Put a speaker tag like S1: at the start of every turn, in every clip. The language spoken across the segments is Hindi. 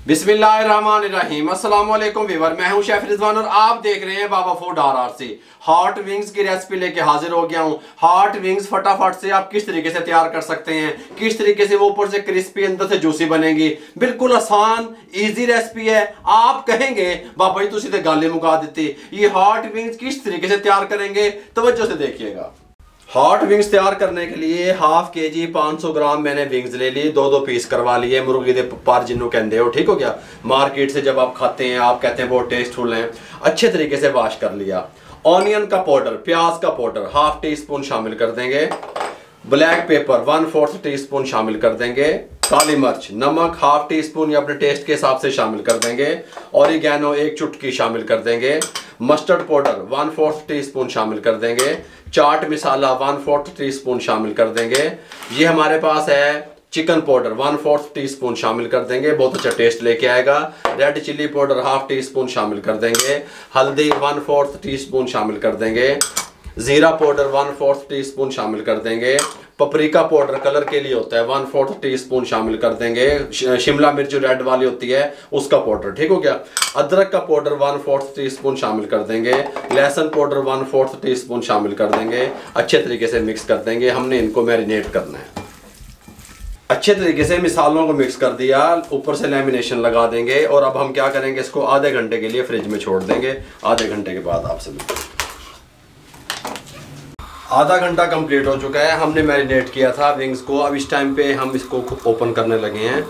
S1: बिस्मिल्लाहिर्रहमानिर्रहीम। अस्सलाम वालेकुम व्यूअर, मैं हूं शेफ रिजवान और आप देख रहे हैं बाबा फूड RRC। हॉट विंग्स की रेसिपी लेके हाजिर हो गया हूं। हॉट विंग्स फटाफट से आप किस तरीके से तैयार कर सकते हैं, किस तरीके से वो ऊपर से क्रिस्पी अंदर से जूसी बनेगी। बिल्कुल आसान इजी रेसिपी है। आप कहेंगे बाबा जी तुसी ते गाली मुका देती। ये हॉट विंग्स किस तरीके से तैयार करेंगे, तवज्जो से देखिएगा। हॉट विंग्स तैयार करने के लिए हाफ केजी 500 ग्राम मैंने विंग्स ले ली, दो पीस करवा लिए। मुर्गी दे पर जिन्हों कहते हो, ठीक हो गया। मार्केट से जब आप खाते हैं आप कहते हैं बहुत टेस्टफुल हैं। अच्छे तरीके से वॉश कर लिया। ऑनियन का पाउडर, प्याज का पाउडर हाफ टी स्पून शामिल कर देंगे। ब्लैक पेपर 1/4 टी स्पून शामिल कर देंगे। काली मिर्च, नमक हाफ टी स्पून या अपने टेस्ट के हिसाब से शामिल कर देंगे। ऑरिगेनो 1 चुटकी शामिल कर देंगे। मस्टर्ड पाउडर 1/4 टी स्पून शामिल कर देंगे। चाट मसाला 1/4 टी स्पून शामिल कर देंगे। ये हमारे पास है चिकन पाउडर 1/4 टी स्पून शामिल कर देंगे, बहुत अच्छा टेस्ट लेके आएगा। Red chilli powder half tea spoon शामिल कर देंगे। हल्दी 1/4 टी स्पून शामिल कर देंगे। जीरा पाउडर 1/4 टी स्पून शामिल कर देंगे। पपरिका पाउडर कलर के लिए होता है 1/4 टी स्पून शामिल कर देंगे। शिमला मिर्च जो रेड वाली होती है उसका पाउडर, ठीक हो गया। अदरक का पाउडर 1/4 टी स्पून शामिल कर देंगे। लहसुन पाउडर 1/4 टी स्पून शामिल कर देंगे। अच्छे तरीके से मिक्स कर देंगे। हमने इनको मैरिनेट करना है। अच्छे तरीके से मिसालों को मिक्स कर दिया, ऊपर से लेमिनेशन लगा देंगे। और अब हम क्या करेंगे, इसको आधे घंटे के लिए फ्रिज में छोड़ देंगे। आधे घंटे के बाद आपसे मिलते हैं। आधा घंटा कंप्लीट हो चुका है। हमने मैरिनेट किया था विंग्स को। अब इस टाइम पे हम इसको ओपन करने लगे हैं।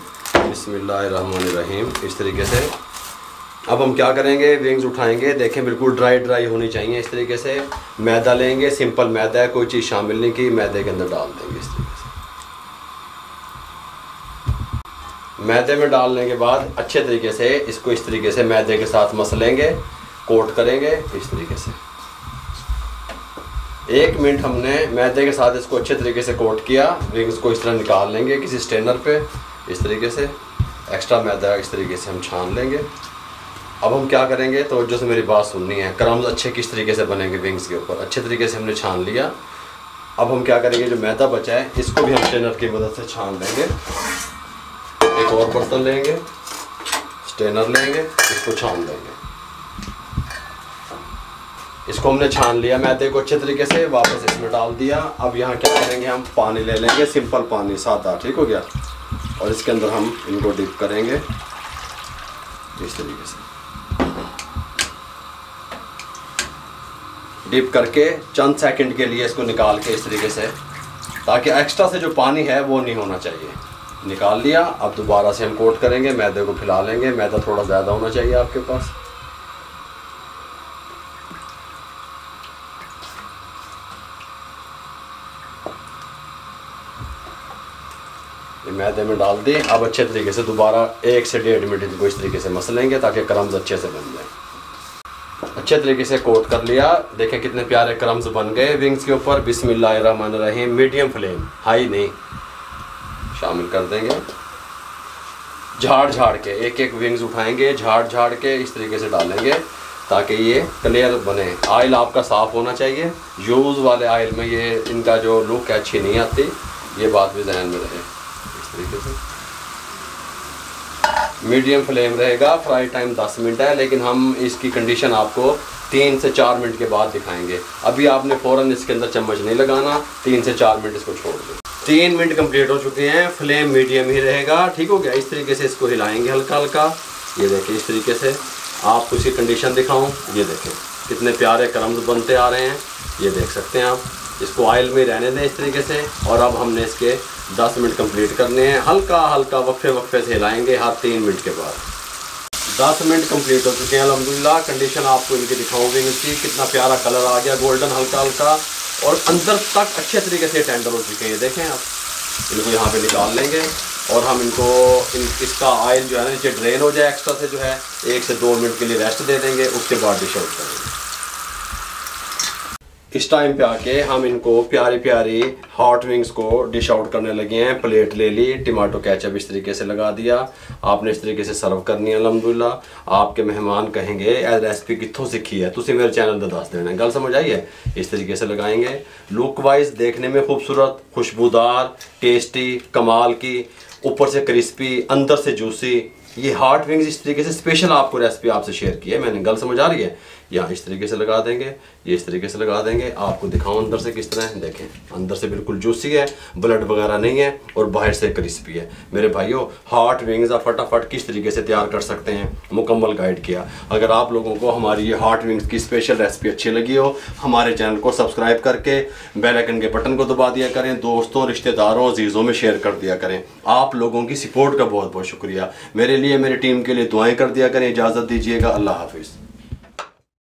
S1: बिस्मिल्लाहिर्रहमानिर्रहीम। इस तरीके से अब हम क्या करेंगे, विंग्स उठाएंगे। देखें बिल्कुल ड्राई होनी चाहिए। इस तरीके से मैदा लेंगे, सिंपल मैदा है, कोई चीज़ शामिल नहीं की। मैदे के अंदर डाल देंगे इस तरीके से। मैदे में डालने के बाद अच्छे तरीके से इसको इस तरीके से मैदे के साथ मसलेंगे, कोट करेंगे इस तरीके से। 1 मिनट हमने मैदे के साथ इसको अच्छे तरीके से कोट किया। विंग्स को इस तरह निकाल लेंगे किसी स्ट्रेनर पे। इस तरीके से एक्स्ट्रा मैदा इस तरीके से हम छान लेंगे। अब हम क्या करेंगे, तो जो से मेरी बात सुननी है। क्रम्स अच्छे किस तरीके से बनेंगे विंग्स के ऊपर, अच्छे तरीके से हमने छान लिया। अब हम क्या करेंगे, जो मैदा बचा है इसको भी हम स्ट्रेनर की मदद से छान लेंगे। एक और बर्तन लेंगे, स्ट्रेनर लेंगे, इसको छान लेंगे। इसको हमने छान लिया मैदे को अच्छे तरीके से, वापस इसमें डाल दिया। अब यहाँ क्या करेंगे, हम पानी ले लेंगे, सिंपल पानी सादा, ठीक हो गया। और इसके अंदर हम इनको डिप करेंगे इस तरीके से। डिप करके चंद सेकंड के लिए इसको निकाल के इस तरीके से, ताकि एक्स्ट्रा से जो पानी है वो नहीं होना चाहिए। निकाल लिया। अब दोबारा से हम कोट करेंगे, मैदे को फैला लेंगे। मैदा थोड़ा ज़्यादा होना चाहिए आपके पास। मैदे में डाल दें। अब अच्छे तरीके से दोबारा 1 से 1.5 मिनट इनको इस तरीके से मसलेंगे ताकि क्रम्स अच्छे से बन जाए। अच्छे तरीके से कोट कर लिया। देखें कितने प्यारे क्रम्स बन गए विंग्स के ऊपर। बिस्मिल्लाहिर्रहमानिर्रहीम। मीडियम फ्लेम, हाई नहीं, शामिल कर देंगे। झाड़ के एक विंग्स उठाएंगे, झाड़ के इस तरीके से डालेंगे ताकि ये क्लियर बने। ऑयल आपका साफ़ होना चाहिए। यूज़ वाले ऑयल में ये इनका जो लुक है अच्छी नहीं आती, ये बात भी ध्यान में रहे। इस तरीके से मीडियम फ्लेम रहेगा। फ्राई टाइम 10 मिनट है, लेकिन हम इसकी कंडीशन आपको 3 से 4 मिनट के बाद दिखाएंगे। अभी आपने फ़ौरन इसके अंदर चम्मच नहीं लगाना, 3 से 4 मिनट इसको छोड़ दें। 3 मिनट कंप्लीट हो चुके हैं। फ्लेम मीडियम ही रहेगा, ठीक हो गया। इस तरीके से इसको हिलाएंगे हल्का हल्का। ये देखें इस तरीके से। आपको इसकी कंडीशन दिखाऊं, ये देखें कितने प्यारे क्रम्स बनते आ रहे हैं, ये देख सकते हैं आप। इसको ऑयल में रहने दें इस तरीके से। और अब हमने इसके 10 मिनट कंप्लीट करने हैं। हल्का हल्का वक्फे से हिलाएंगे हर 3 मिनट के बाद। 10 मिनट कंप्लीट हो चुके हैं अल्हम्दुलिल्लाह। कंडीशन आपको इनकी दिखाऊंगी इसकी। कितना प्यारा कलर आ गया, गोल्डन हल्का हल्का, और अंदर तक अच्छे तरीके से टेंडर हो चुके हैं। देखें आप, इनको यहाँ पे निकाल लेंगे। और हम इनको इसका ऑयल जो है ना नीचे ड्रेन हो जाए एक्स्ट्रा से, जो है 1 से 2 मिनट के लिए रेस्ट दे देंगे। उसके बाद डिश आउट करेंगे। इस टाइम पे आके हम इनको प्यारी प्यारी हॉट विंग्स को डिश आउट करने लगे हैं। प्लेट ले ली, टमाटो केचप इस तरीके से लगा दिया। आपने इस तरीके से सर्व करनी है। अल्हम्दुलिल्लाह आपके मेहमान कहेंगे ए रेसिपी कित्थों सीखी है, तुसी मेरे चैनल पर दस देना। गल समझ आई है। इस तरीके से लगाएंगे। लुक वाइज देखने में खूबसूरत, खुशबूदार, टेस्टी, कमाल की, ऊपर से क्रिस्पी, अंदर से जूसी, ये हॉट विंग्स इस तरीके से स्पेशल आपको रेसिपी आपसे शेयर की है मैंने, गल समझ आ रही है। यहाँ इस तरीके से लगा देंगे, ये इस तरीके से लगा देंगे। आपको दिखाऊं अंदर से किस तरह है, देखें अंदर से बिल्कुल जूसी है, ब्लड वगैरह नहीं है और बाहर से क्रिस्पी है। मेरे भाइयों हॉट विंग्स आप फटाफट किस तरीके से तैयार कर सकते हैं मुकम्मल गाइड किया। अगर आप लोगों को हमारी ये हॉट विंग्स की स्पेशल रेसिपी अच्छी लगी हो, हमारे चैनल को सब्सक्राइब करके बेल आइकन के बटन को दबा दिया करें, दोस्तों रिश्तेदारों अजीज़ों में शेयर कर दिया करें। आप लोगों की सपोर्ट का बहुत बहुत शुक्रिया। मेरे लिए मेरी टीम के लिए दुआएं कर दिया करें। इजाज़त दीजिएगा, अल्लाह हाफिज़।